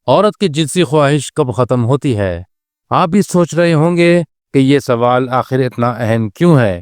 عورت کی جنسی خواہش کب ختم ہوتی ہے؟ آپ بھی سوچ رہے ہوں گے کہ یہ سوال آخر اتنا اہم کیوں ہے؟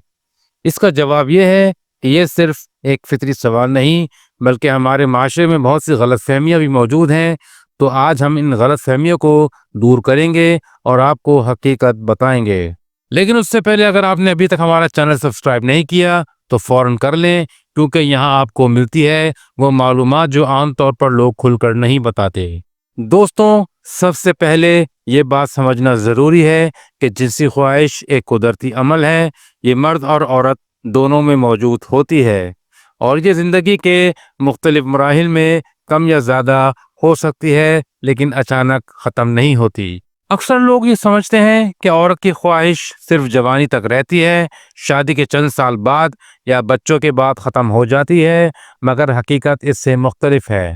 اس کا جواب یہ ہے کہ یہ صرف ایک فطری سوال نہیں، بلکہ ہمارے معاشرے میں بہت سی غلط فہمیاں بھی موجود ہیں۔ تو آج ہم ان غلط فہمیوں کو دور کریں گے اور آپ کو حقیقت بتائیں گے۔ لیکن اس سے پہلے اگر آپ نے ابھی تک ہمارا چینل سبسکرائب نہیں کیا تو فوراً کر لیں، کیونکہ یہاں آپ کو ملتی ہے وہ معلومات جو عام طور پر لوگ کھل کر نہیں بتاتے۔ دوستوں، سب سے پہلے یہ بات سمجھنا ضروری ہے کہ جنسی خواہش ایک قدرتی عمل ہے۔ یہ مرد اور عورت دونوں میں موجود ہوتی ہے اور یہ زندگی کے مختلف مراحل میں کم یا زیادہ ہو سکتی ہے، لیکن اچانک ختم نہیں ہوتی۔ اکثر لوگ یہ سمجھتے ہیں کہ عورت کی خواہش صرف جوانی تک رہتی ہے، شادی کے چند سال بعد یا بچوں کے بعد ختم ہو جاتی ہے، مگر حقیقت اس سے مختلف ہے۔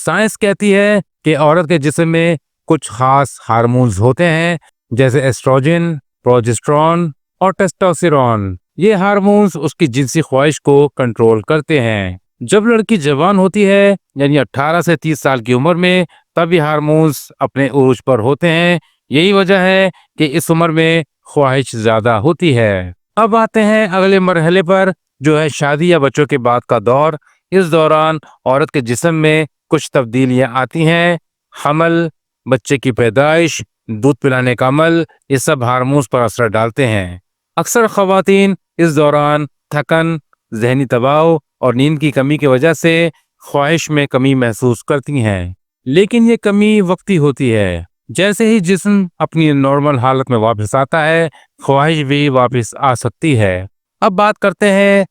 سائنس کہتی ہے کہ عورت کے جسم میں کچھ خاص ہارمونز ہوتے ہیں، جیسے ایسٹروجن، پروجسٹرون اور ٹیسٹوسٹیرون۔ یہ ہارمونز اس کی جنسی خواہش کو کنٹرول کرتے ہیں۔ جب لڑکی جوان ہوتی ہے، یعنی 18 سے 30 سال کی عمر میں، تب یہ ہارمونز اپنے عروج پر ہوتے ہیں۔ یہی وجہ ہے کہ اس عمر میں خواہش زیادہ ہوتی ہے۔ اب آتے ہیں اگلے مرحلے پر، جو ہے شادی یا بچوں کے بعد کا دور۔ اس دوران عورت کے جسم میں کچھ تبدیلیاں آتی ہیں۔ حمل، بچے کی پیدائش، دودھ پلانے کا عمل، یہ سب ہارمونز پر اثر ڈالتے ہیں۔ اکثر خواتین اس دوران تھکن، ذہنی دباؤ اور نیند کی کمی کی وجہ سے خواہش میں کمی محسوس کرتی ہیں، لیکن یہ کمی وقتی ہوتی ہے۔ جیسے ہی جسم اپنی نارمل حالت میں واپس آتا ہے، خواہش بھی واپس آ سکتی ہے۔ اب بات کرتے ہیں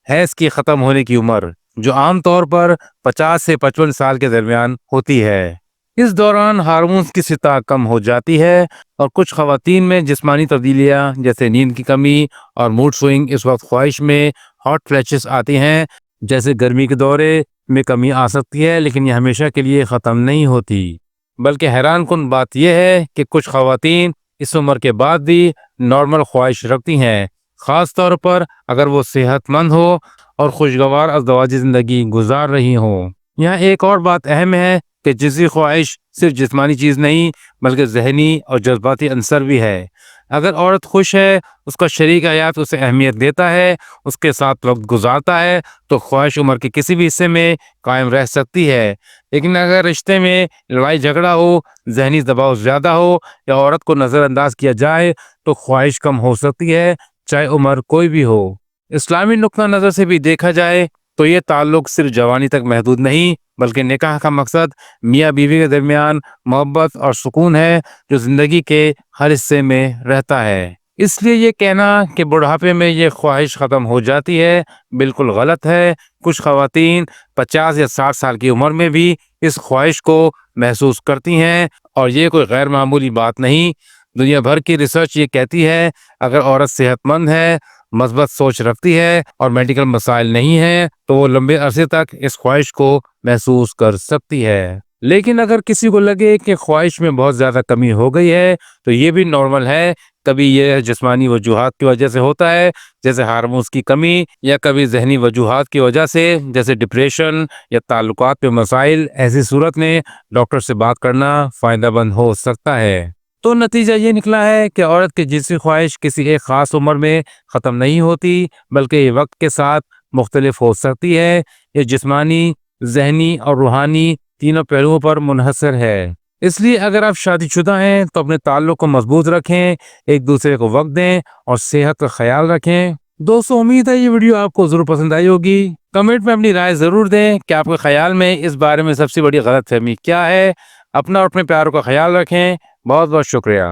حیض کی ختم ہونے کی عمر، جو عام طور پر 50 سے 55 سال کے درمیان ہوتی ہے۔ اس دوران ہارمونز کی سطح کم ہو جاتی ہے اور کچھ خواتین میں جسمانی تبدیلیاں جیسے نیند کی کمی اور موڈ سوئنگ اس وقت خواہش میں ہاٹ فلیشز آتی ہیں، جیسے گرمی کے دورے میں کمی آ سکتی ہے، لیکن یہ ہمیشہ کے لیے ختم نہیں ہوتی۔ بلکہ حیران کن بات یہ ہے کہ کچھ خواتین اس عمر کے بعد بھی نارمل خواہش رکھتی ہیں، خاص طور پر اگر وہ صحت مند ہو اور خوشگوار ازدواجی زندگی گزار رہی ہوں۔ یہاں ایک اور بات اہم ہے کہ جنسی خواہش صرف جسمانی چیز نہیں، بلکہ ذہنی اور جذباتی عنصر بھی ہے۔ اگر عورت خوش ہے، اس کا شریک حیات اسے اہمیت دیتا ہے، اس کے ساتھ وقت گزارتا ہے، تو خواہش عمر کے کسی بھی حصے میں قائم رہ سکتی ہے۔ لیکن اگر رشتے میں لڑائی جھگڑا ہو، ذہنی دباؤ زیادہ ہو یا عورت کو نظر انداز کیا جائے، تو خواہش کم ہو سکتی ہے، چاہے عمر کوئی بھی ہو۔ اسلامی نقطہ نظر سے بھی دیکھا جائے تو یہ تعلق صرف جوانی تک محدود نہیں، بلکہ نکاح کا مقصد میاں بیوی کے درمیان محبت اور سکون ہے، جو زندگی کے ہر حصے میں رہتا ہے۔ اس لیے یہ کہنا کہ بڑھاپے میں یہ خواہش ختم ہو جاتی ہے بالکل غلط ہے۔ کچھ خواتین 50 یا 60 سال کی عمر میں بھی اس خواہش کو محسوس کرتی ہیں، اور یہ کوئی غیر معمولی بات نہیں۔ دنیا بھر کی ریسرچ یہ کہتی ہے اگر عورت صحت مند ہے، مثبت سوچ رکھتی ہے اور میڈیکل مسائل نہیں ہیں، تو وہ لمبے عرصے تک اس خواہش کو محسوس کر سکتی ہے۔ لیکن اگر کسی کو لگے کہ خواہش میں بہت زیادہ کمی ہو گئی ہے، تو یہ بھی نارمل ہے۔ کبھی یہ جسمانی وجوہات کی وجہ سے ہوتا ہے، جیسے ہارمونز کی کمی، یا کبھی ذہنی وجوہات کی وجہ سے، جیسے ڈپریشن یا تعلقات پہ مسائل۔ ایسی صورت میں ڈاکٹر سے بات کرنا فائدہ مند ہو سکتا ہے۔ تو نتیجہ یہ نکلا ہے کہ عورت کی جنسی خواہش کسی ایک خاص عمر میں ختم نہیں ہوتی، بلکہ یہ وقت کے ساتھ مختلف ہو سکتی ہے۔ یہ جسمانی، ذہنی اور روحانی تینوں پہلوؤں پر منحصر ہے۔ اس لیے اگر آپ شادی شدہ ہیں تو اپنے تعلق کو مضبوط رکھیں، ایک دوسرے کو وقت دیں اور صحت کا خیال رکھیں۔ دوستو، امید ہے یہ ویڈیو آپ کو ضرور پسند آئی ہوگی۔ کمنٹ میں اپنی رائے ضرور دیں کہ آپ کے خیال میں اس بارے میں سب سے بڑی غلط فہمی کیا ہے۔ اپنا اور اپنے پیاروں کا خیال رکھیں۔ بہت بہت شکریہ۔